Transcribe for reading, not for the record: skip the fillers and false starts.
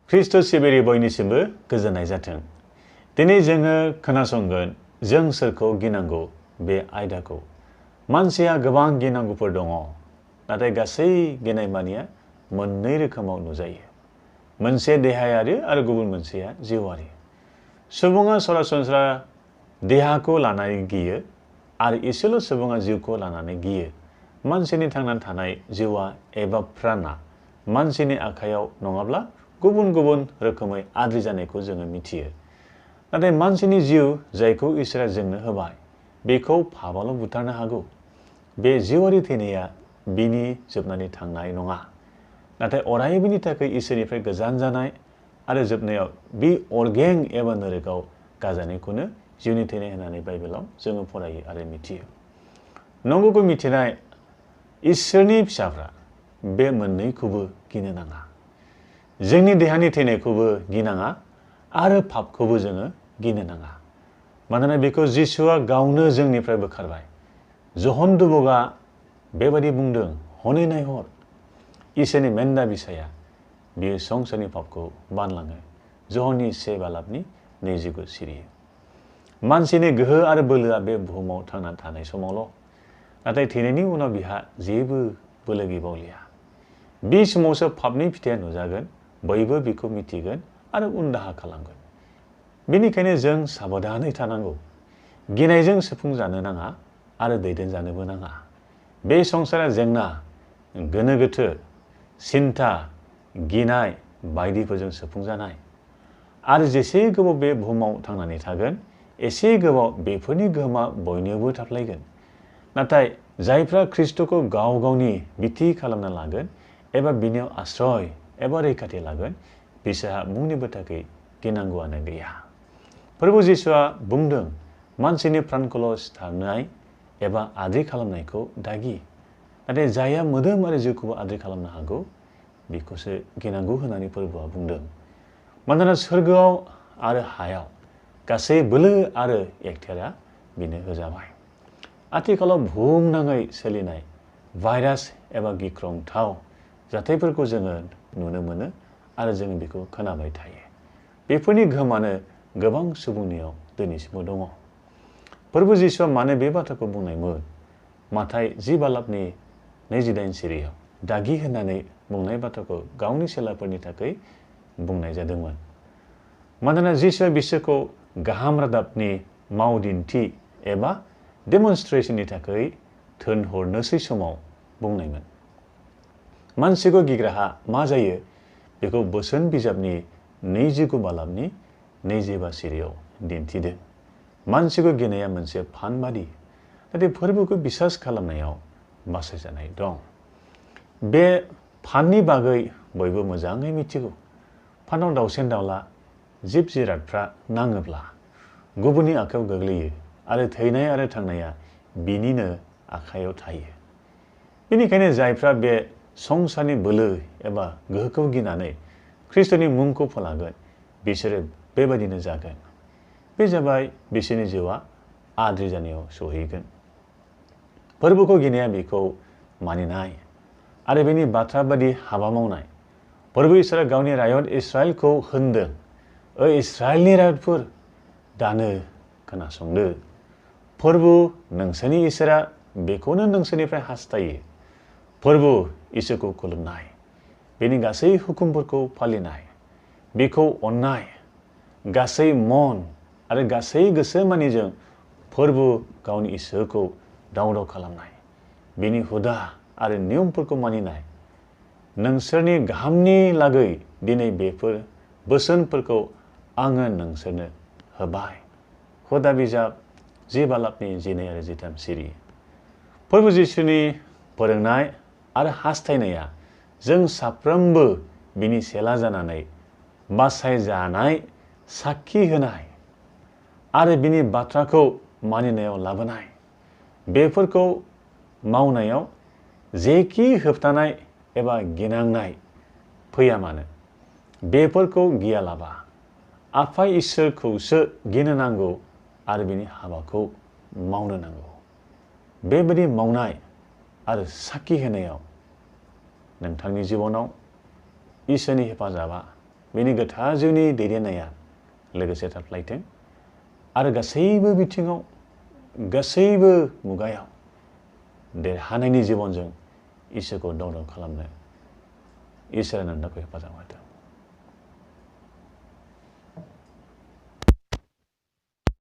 Christ' सिबियारि बयनिसिमबो गोजोननाय जाथों। दिनै जोङो खोनासंगोन जों सोरखौ गिनांगौ बे आयदाखौ। मानसिया गोबां गिनांगौफोर दङ, नाथाय गासै गिनाय मानिया मोननै रोखोमाव नुजायो। मोनसे देहायारि आरो गुबुन मोनसेया जिउआरि। सुबुङा सरासनस्रा देहाखौ लानानै गियो आरो एसेल' सुबुङा जिउखौ लानानै गियो। मानसिनि थांनानै थानाय जिउआ एबा प्राणा मानसिनि आखायाव नङाब्ला गुबुन गुबुन रोखोमै आद्रि जानायखौ जोङो मिथियो। नाथाय मानसिनि जिउ जायखौ इसोरा जोंनो होबाय बेखौ पापआल' बुथारनो हागौ। बे जिउआरि थैनाया बिनि जोबनानै थांनाय नङा, नाथाय अरायबोनि थाखाय इसोरनिफ्राय गोजान जानाय आरो जोबनायाव बे अरगें एबा नोरकाव गाजानायखौनो जिउनि थैनाय होननानै बाइबेलाव जोङो फरायो आरो मिथियो। नंगौखौ मिथिनाय इसोरनि फिसाफ्रा बे मोननैखौबो गिनो नाङा। जोंनि देहानि थैनायखौबो गिनाङा आरो पापखौबो जोङो गिनो नाङा। मानोना बेखौ जिसुआ गावनो जोंनिफ्राय बोखारबाय। जहन दुबकआ बेबायदि बुंदों, हनै नायहर इसोरनि मेन्दा बिसाया बियो संसारनि पापखौ बानलाङो। जहननि 1:29 सिरि। मानसिनि गोहो आरो बोलोआ बे बुहुमाव थांनानै थानाय समावल', नाथाय थैनायनि उनाव बिहा जेबो बोलो गैबावलिया। बे समावसो पापनि फिथाइया नुजागोन, बयबो बेखौ मिथिगोन आरो उनदाहा खालामगोन। बेनिखायनो जों साबधानै थानांगौ। गिनायजों सुफुंजानो नाङा आरो दैदेनजानोबो नाङा। बे संसारा जेंना, गोनो गोथो, सिन्था, गिनाय बायदिफोरजों सुफुंजानाय आरो जेसे गोबाव बे बुहुमाव थांनानै थागोन एसे गोबाव बेफोरनि गोहोमा बयनियावबो थाफ्लायगोन। नाथाय जायफ्रा ख्रिस्ट'खौ गाव गावनि बिथि खालामना लागोन एबा बिनियाव आश्रय एबा रैखाथि लागोन, बिसोरहा मुंनिबो थाखाय गिनांगौआनो गैया। फोरबो जिसुआ बुंदों, मानसिनि प्राणखौल' सिथारनाय एबा आद्रि खालामनायखौ दागि, नाथाय जायहा मोदोम आरो जिउखौबो आद्रि खालामनो हागौ बेखौसो गिनांगौ होननानै फोरबोआ बुंदों। मानोना सोरगोआव आरो हायाव गासै बोलो आरो एक्टियारा बेनो होजाबाय। आथिखालाव बुहुमनाङै सोलिनाय भाइरास एबा गिख्रंथाव जाथायफोरखौ जोङो नुनो मोनो आरो जों बेखौ खोनाबाय थायो। बेफोरनि गोहोमानो गोबां सुबुंनियाव दिनैसिमबो दङ। फोरबो जिसुआ मानो बे बाथ्राखौ बुंनायमोन? माथाय 10:28 सिरियाव दागि होननानै बुंनाय बाथ्राखौ गावनि चेलाफोरनि थाखाय बुंनाय जादोंमोन। मानोना जिसुआ बिसोरखौ गाहाम रादाबनि मावदिन्थि एबा डेमनस्ट्रेसननि थाखाय थोनहरनोसै समाव बुंनायमोन। मानसिखौ गिग्राहा मा जायो बेखौ बोसोन बिजाबनि 29:22 सिरियाव दिन्थिदों। मानसिखौ गिनाया मोनसे फान बादि, नाथाय फोरबोखौ बिसास खालामनायाव बासायजानाय दं। बे फाननि बागै बयबो मोजाङै मिथिगौ। फानाव दाउसेन दाउला जिब जिरादफ्रा नाङोब्ला गुबुननि आखायाव गोग्लैयो आरो थैनाय आरो थांनाया बिनिनो आखायाव थायो। बेनिखायनो जायफ्रा बे संसारनि बोलो एबा गोहोखौ गिनानै ख्रिस्ट'नि मुंखौ फोलागोन बिसोरो बेबायदिनो जागोन। बे जाबाय बिसोरनि जिउआ आद्रि जानायाव सहैगोन। फोरबोखौ गिनाया बेखौ मानिनाय आरो बेनि बाथ्रा बादि हाबा मावनाय। फोरबो इसोरा गावनि रायत इस्राएलखौ होनदों, ओइ इस्राएलनि रायतफोर, दानो खोनासंदो। फोरबो नोंसोरनि इसोरा बेखौनो नोंसोरनिफ्राय हास्थायो। फोरबो इसोरखौ खुलुमनाय, बेनि गासै हुकुमफोरखौ फालिनाय, बेखौ अननाय, गासै मन आरो गासै गोसो मानिजों फोरबो गावनि इसोरखौ दाव दाव खालामनाय, बेनि हुदा आरो नियमफोरखौ मानिनाय। नोंसोरनि गाहामनि लागै दिनै बेफोर बोसोनफोरखौ आङो नोंसोरनो होबाय। हुदा बिजाब 10:13 सिरि। फोरबो जिसुनि फोरोंनाय आरो हास्थायनाया जों साफ्रोमबो बिनि चेला जानानै बासायजानाय, साखि होनाय आरो बिनि बाथ्राखौ मानिनायाव लाबोनाय। बेफोरखौ मावनायाव जेखि होबथानाय एबा गिनांनाय फैया मानो, बेफोरखौ गियालाबा आफा इसोरखौसो गिनो नांगौ आरो बिनि हाबाखौ मावनो नांगौ। बेबायदि मावनाय आरो साखि होनायाव नोंथांनि जिबनाव इसोरनि हेफाजाबा बेनि गोथार जिउनि दैदेननाया लोगोसे थाफ्लायथों आरो गासैबो बिथिङाव गासैबो मुगायाव देरहानायनि जिबनजों इसोरखौ दावदाव खालामनो इसोरा नोंथांखौ हेफाजाब होथों